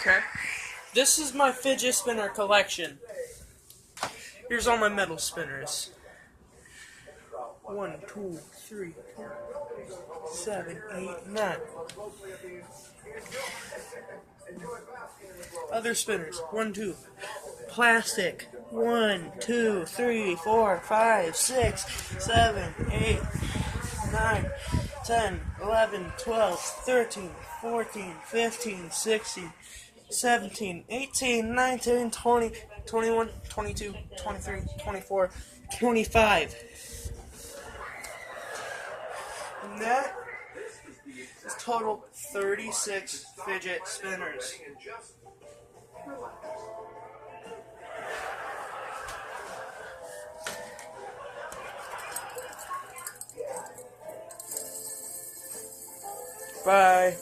Okay. This is my fidget spinner collection. Here's all my metal spinners. 1, 2, 3, 4, 7, 8, 9. Other spinners. 1, 2. Plastic. 1, 2, 3, 4, 5, 6, 7, 8, 9, 10, 11, 12, 13, 14, 15, 16, 17, 18, 19, 20, 21, 22, 23, 24, 25. And that is total 36 fidget spinners. Bye.